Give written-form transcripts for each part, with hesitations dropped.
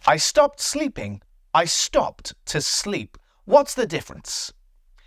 I stopped sleeping. I stopped to sleep. What's the difference?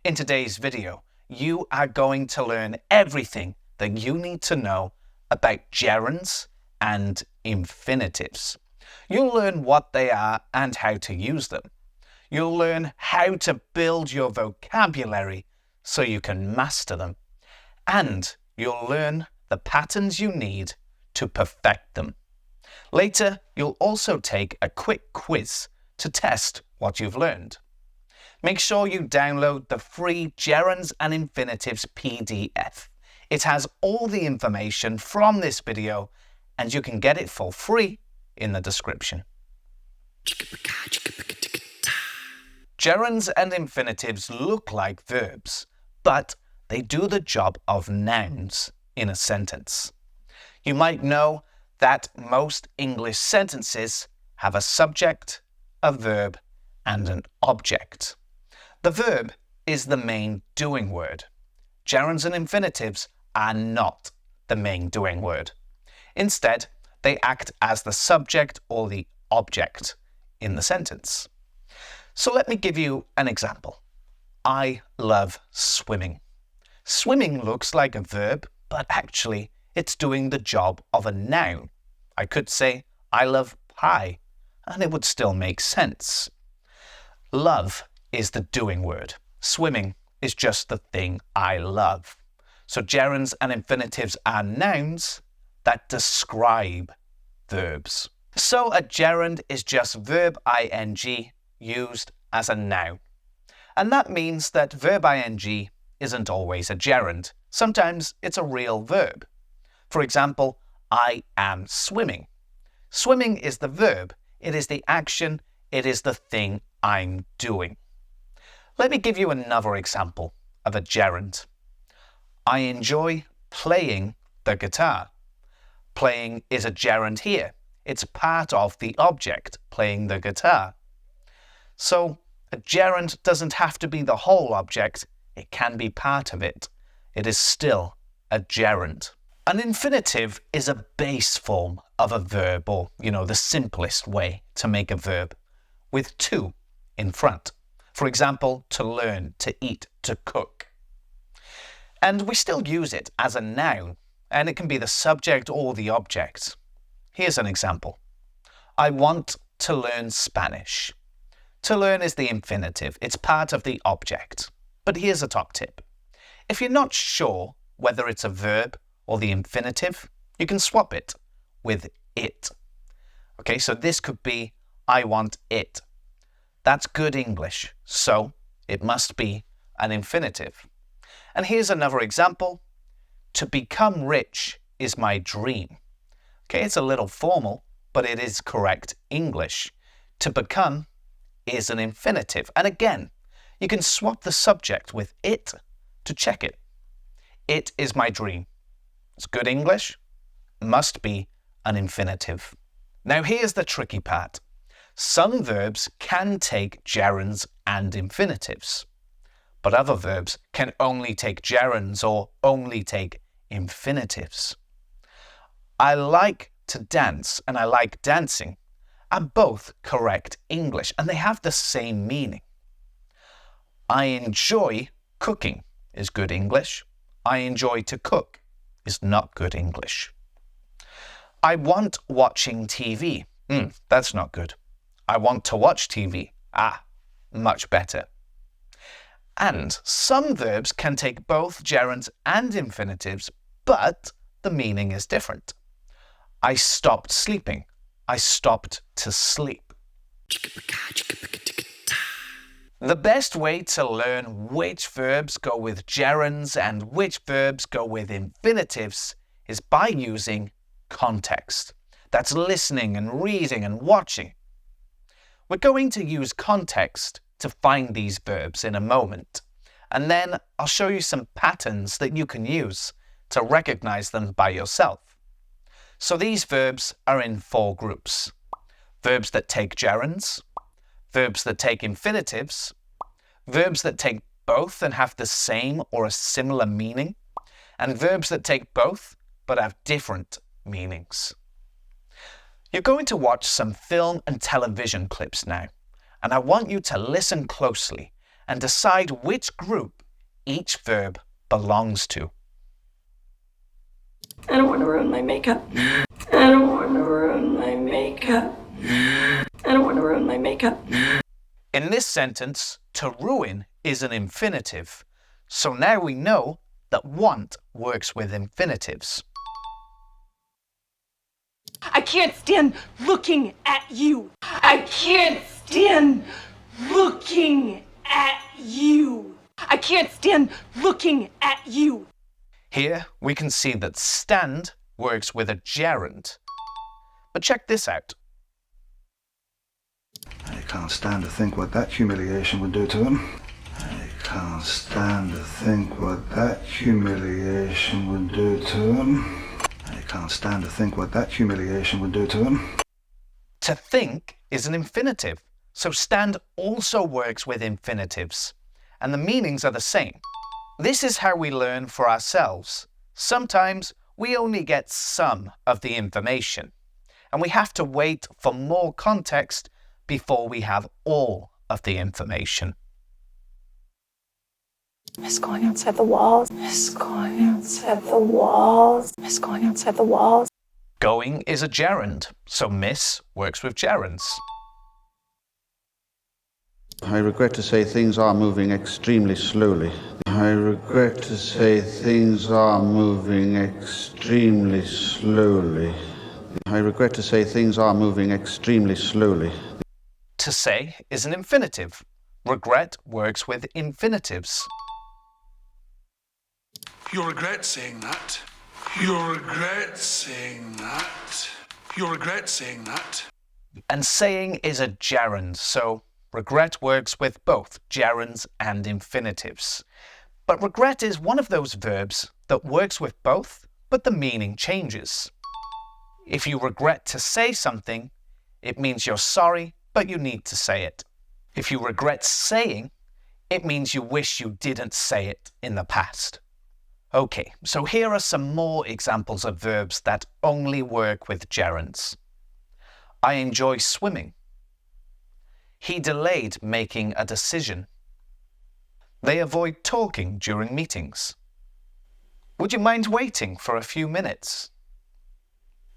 In today's video, you are going to learn everything that you need to know about gerunds and infinitives. You'll learn what they are and how to use them. You'll learn how to build your vocabulary so you can master them. And you'll learn the patterns you need to perfect them. Later, you'll also take a quick quiz to test what you've learned. Make sure you download the free Gerunds and Infinitives PDF. It has all the information from this video, and you can get it for free in the description. Gerunds and infinitives look like verbs, but they do the job of nouns in a sentence. You might know that most English sentences have a subject, a verb, and an object. The verb is the main doing word. Gerunds and infinitives are not the main doing word. Instead, they act as the subject or the object in the sentence. So let me give you an example. I love swimming. Swimming looks like a verb, but actually it's doing the job of a noun. I could say, I love pie, and it would still make sense. Love is the doing word. Swimming is just the thing I love. So gerunds and infinitives are nouns that describe verbs. So a gerund is just verb ing used as a noun. And that means that verb ing isn't always a gerund. Sometimes it's a real verb. For example, I am swimming. Swimming is the verb. It is the action. It is the thing I'm doing. Let me give you another example of a gerund. I enjoy playing the guitar. Playing is a gerund here. It's part of the object, playing the guitar. So a gerund doesn't have to be the whole object. It can be part of it. It is still a gerund. An infinitive is a base form of a verb, or, the simplest way to make a verb, with to in front. For example, to learn, to eat, to cook. And we still use it as a noun, and it can be the subject or the object. Here's an example. I want to learn Spanish. To learn is the infinitive. It's part of the object. But here's a top tip. If you're not sure whether it's a verb or the infinitive, you can swap it with it. Okay, so this could be, I want it. That's good English, so it must be an infinitive. And here's another example. To become rich is my dream. Okay, it's a little formal, but it is correct English. To become is an infinitive. And again, you can swap the subject with it to check it. It is my dream. It's good English. Must be an infinitive. Now here's the tricky part. Some verbs can take gerunds and infinitives, but other verbs can only take gerunds or only take infinitives. I like to dance and I like dancing are both correct English, and they have the same meaning. I enjoy cooking is good English. I enjoy to cook is not good English. I want watching TV. That's not good. I want to watch TV. Much better. And some verbs can take both gerunds and infinitives, but the meaning is different. I stopped sleeping. I stopped to sleep. The best way to learn which verbs go with gerunds and which verbs go with infinitives is by using context. That's listening and reading and watching. We're going to use context to find these verbs in a moment, and then I'll show you some patterns that you can use to recognize them by yourself. So these verbs are in 4 groups. Verbs that take gerunds, verbs that take infinitives, verbs that take both and have the same or a similar meaning, and verbs that take both but have different meanings. You're going to watch some film and television clips now, and I want you to listen closely and decide which group each verb belongs to. I don't want to ruin my makeup. I don't want to ruin my makeup. I don't want to ruin my makeup. In this sentence, to ruin is an infinitive, so now we know that want works with infinitives. I can't stand looking at you. I can't stand looking at you. I can't stand looking at you. Here we can see that stand works with a gerund. But check this out. I can't stand to think what that humiliation would do to him. I can't stand to think what that humiliation would do to him. I can't stand to think what that humiliation would do to him. To think is an infinitive, so stand also works with infinitives, and the meanings are the same. This is how we learn for ourselves. Sometimes we only get some of the information, and we have to wait for more context before we have all of the information. Miss going outside the walls. Miss going outside the walls. Miss going outside the walls. Going is a gerund, so miss works with gerunds. I regret to say things are moving extremely slowly. I regret to say things are moving extremely slowly. I regret to say things are moving extremely slowly. To say is an infinitive. Regret works with infinitives. You'll regret saying that. You'll regret saying that. You'll regret saying that. And saying is a gerund, so regret works with both gerunds and infinitives. But regret is one of those verbs that works with both, but the meaning changes. If you regret to say something, it means you're sorry, but you need to say it. If you regret saying, it means you wish you didn't say it in the past. Okay, so here are some more examples of verbs that only work with gerunds. I enjoy swimming. He delayed making a decision. They avoid talking during meetings. Would you mind waiting for a few minutes?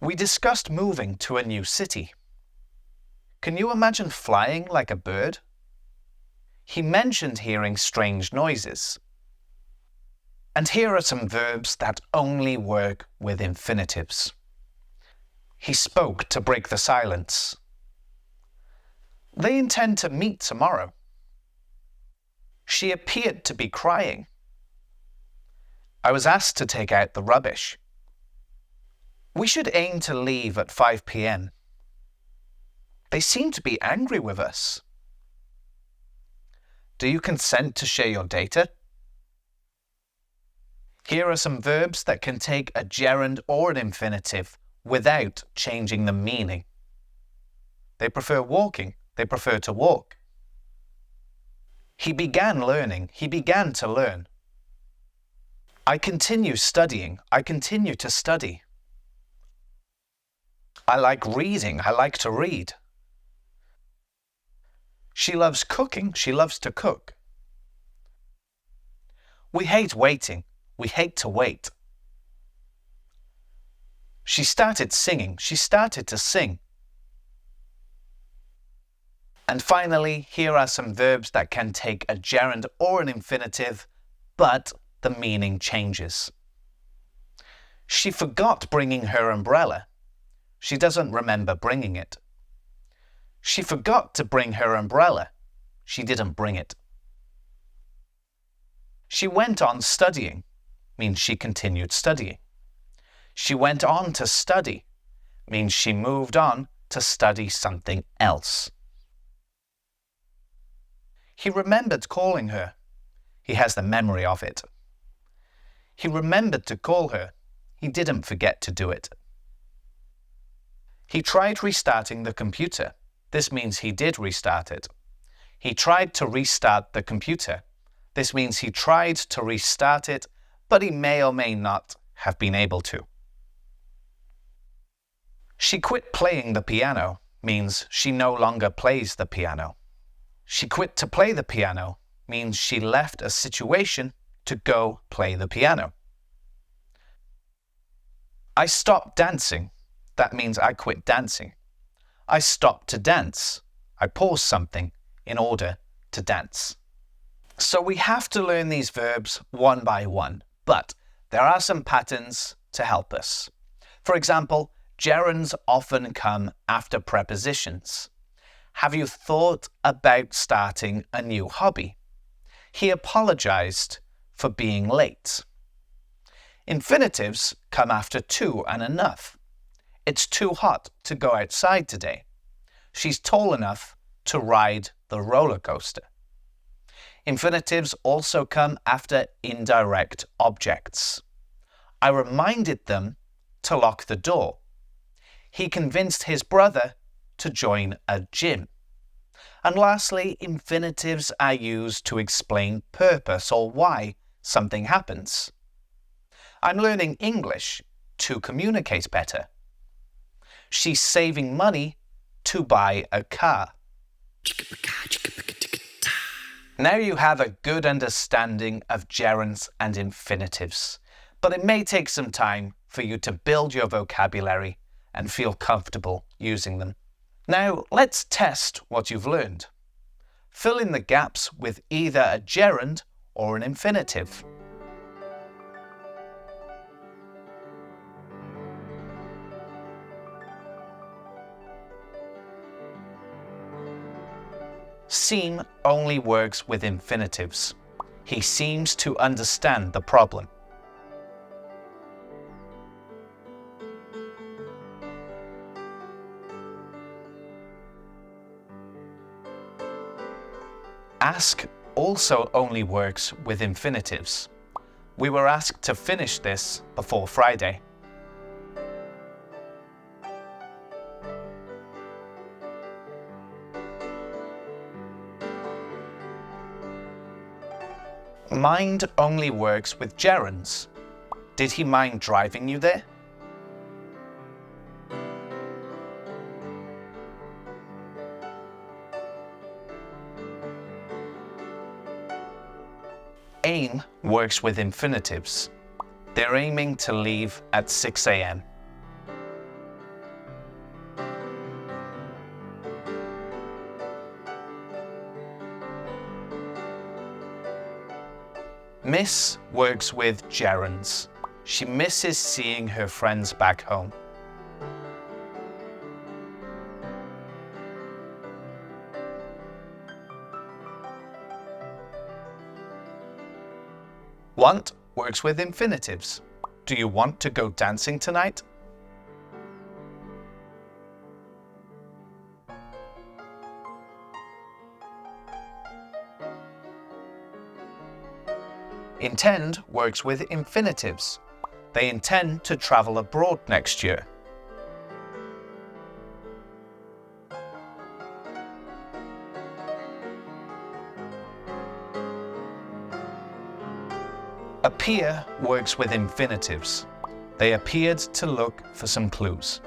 We discussed moving to a new city. Can you imagine flying like a bird? He mentioned hearing strange noises. And here are some verbs that only work with infinitives. He spoke to break the silence. They intend to meet tomorrow. She appeared to be crying. I was asked to take out the rubbish. We should aim to leave at 5 p.m. They seem to be angry with us. Do you consent to share your data? Here are some verbs that can take a gerund or an infinitive without changing the meaning. They prefer walking. They prefer to walk. He began learning. He began to learn. I continue studying. I continue to study. I like reading. I like to read. She loves cooking. She loves to cook. We hate waiting. We hate to wait. She started singing. She started to sing. And finally, here are some verbs that can take a gerund or an infinitive, but the meaning changes. She forgot bringing her umbrella. She doesn't remember bringing it. She forgot to bring her umbrella. She didn't bring it. She went on studying means she continued studying. She went on to study means she moved on to study something else. He remembered calling her. He has the memory of it. He remembered to call her. He didn't forget to do it. He tried restarting the computer. This means he did restart it. He tried to restart the computer. This means he tried to restart it, but he may or may not have been able to. She quit playing the piano means she no longer plays the piano. She quit to play the piano means she left a situation to go play the piano. I stopped dancing. That means I quit dancing. I stopped to dance. I paused something in order to dance. So we have to learn these verbs one by one, but there are some patterns to help us. For example, gerunds often come after prepositions. Have you thought about starting a new hobby? He apologized for being late. Infinitives come after to and enough. It's too hot to go outside today. She's tall enough to ride the roller coaster. Infinitives also come after indirect objects. I reminded them to lock the door. He convinced his brother to join a gym. And lastly, infinitives are used to explain purpose or why something happens. I'm learning English to communicate better. She's saving money to buy a car. Now you have a good understanding of gerunds and infinitives, but it may take some time for you to build your vocabulary and feel comfortable using them. Now let's test what you've learned. Fill in the gaps with either a gerund or an infinitive. Seem only works with infinitives. He seems to understand the problem. Ask also only works with infinitives. We were asked to finish this before Friday. Mind only works with gerunds. Did he mind driving you there? Aim works with infinitives. They're aiming to leave at 6 a.m. Miss works with gerunds. She misses seeing her friends back home. Want works with infinitives. Do you want to go dancing tonight? Intend works with infinitives. They intend to travel abroad next year. Appear works with infinitives. They appeared to look for some clues.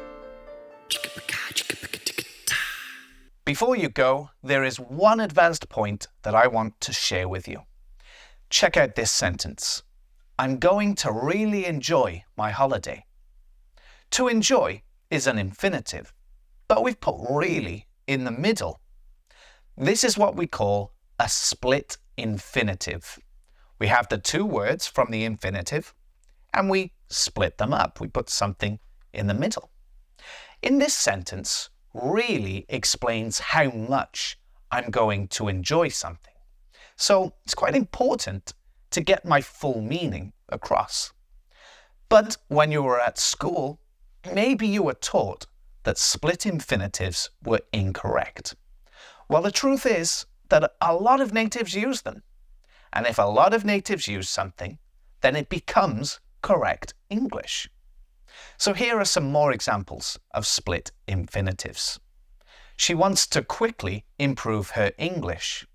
Before you go, there is one advanced point that I want to share with you. Check out this sentence. I'm going to really enjoy my holiday. To enjoy is an infinitive, but we've put really in the middle. This is what we call a split infinitive. We have the two words from the infinitive and we split them up. We put something in the middle. In this sentence, really explains how much I'm going to enjoy something. So it's quite important to get my full meaning across. But when you were at school, maybe you were taught that split infinitives were incorrect. Well, the truth is that a lot of natives use them. And if a lot of natives use something, then it becomes correct English. So here are some more examples of split infinitives. She wants to quickly improve her English.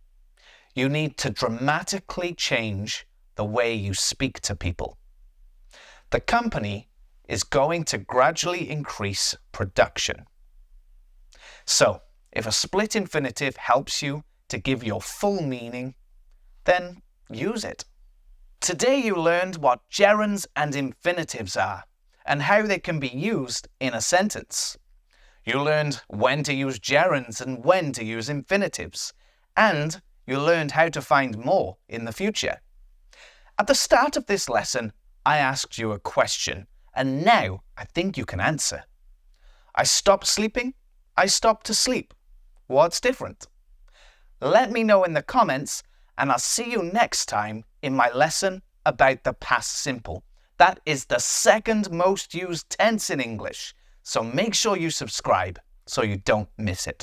You need to dramatically change the way you speak to people. The company is going to gradually increase production. So, if a split infinitive helps you to give your full meaning, then use it. Today you learned what gerunds and infinitives are and how they can be used in a sentence. You learned when to use gerunds and when to use infinitives, and you learned how to find more in the future. At the start of this lesson, I asked you a question, and now I think you can answer. I stopped sleeping, I stopped to sleep. What's different? Let me know in the comments, and I'll see you next time in my lesson about the past simple. That is the second most used tense in English, so make sure you subscribe so you don't miss it.